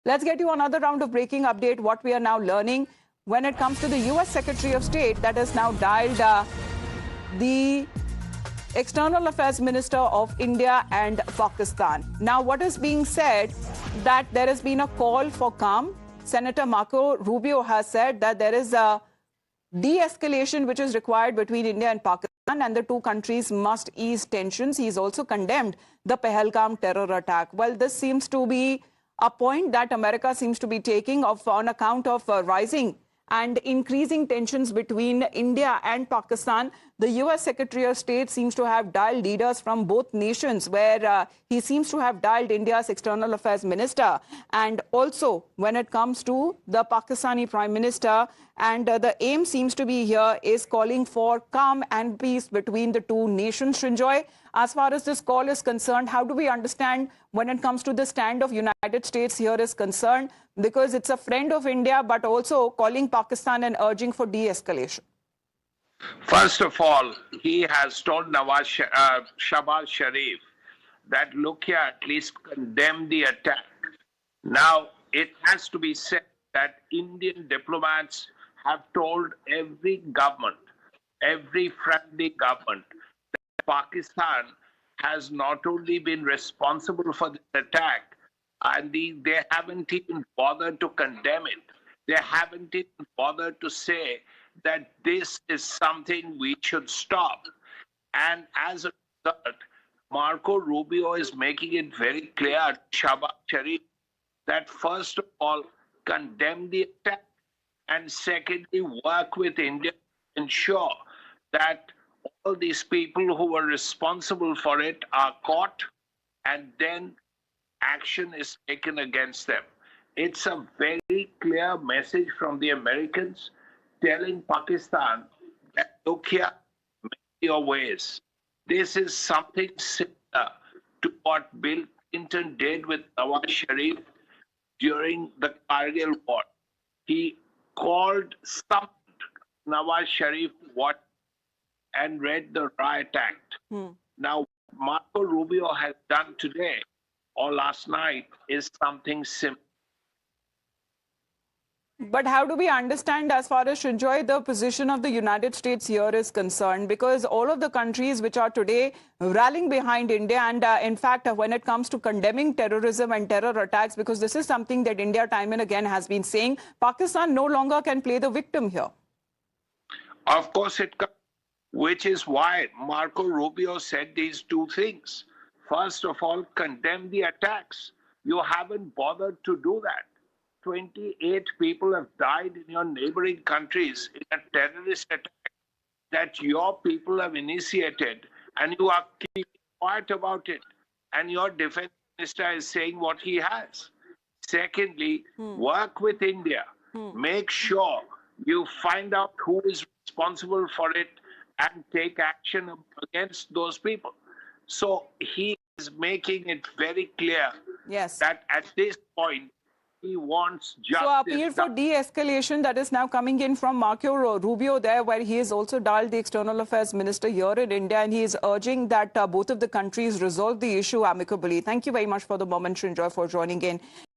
Let's get you another round of breaking update, what we are now learning when it comes to the U.S. Secretary of State that has now dialed the External Affairs Minister of India and Pakistan. Now, what is being said that there has been a call for calm. Senator Marco Rubio has said that there is a de-escalation which is required between India and Pakistan, and the two countries must ease tensions. He's also condemned the Phalagam terror attack. Well, this seems to be a point that America seems to be taking on account of rising and increasing tensions between India and Pakistan. The U.S. Secretary of State seems to have dialed leaders from both nations, where he seems to have dialed India's External Affairs Minister, and also when it comes to the Pakistani Prime Minister. And the aim seems to be here is calling for calm and peace between the two nations. Srinjoy, as far as this call is concerned, how do we understand when it comes to the stand of United States here is concerned? Because it's a friend of India, but also calling Pakistan and urging for de-escalation. First of all, he has told Shahbaz Sharif that, look here, at least condemn the attack. Now, it has to be said that Indian diplomats have told every government, every friendly government, that Pakistan has not only been responsible for this attack, and they haven't even bothered to condemn it. They haven't even bothered to say that this is something we should stop. And as a result, Marco Rubio is making it very clear to Shahbaz Sharif that first of all, condemn the attack, and secondly, work with India to ensure that all these people who were responsible for it are caught, and then action is taken against them. It's a very clear message from the Americans telling Pakistan that, look here, make your ways. This is something similar to what Bill Clinton did with Nawaz Sharif during the Kargil war. He summoned Nawaz Sharif and read the Riot Act. Now, Marco Rubio has done today or last night is something similar. But how do we understand, as far as Srinjoy, the position of the United States here is concerned? Because all of the countries which are today rallying behind India, and in fact, when it comes to condemning terrorism and terror attacks, because this is something that India time and again has been saying, Pakistan no longer can play the victim here. Of course it can, which is why Marco Rubio said these two things. First of all, condemn the attacks. You haven't bothered to do that. 28 people have died in your neighboring countries in a terrorist attack that your people have initiated, and you are keeping quiet about it. And your defense minister is saying what he has. Secondly, work with India. Make sure you find out who is responsible for it and take action against those people. So he is making it very clear that at this point, he wants justice. So appeal for de-escalation that is now coming in from Marco Rubio there, where he has also dialed the External Affairs Minister here in India, and he is urging that both of the countries resolve the issue amicably. Thank you very much for the moment, Srinjoy, for joining in.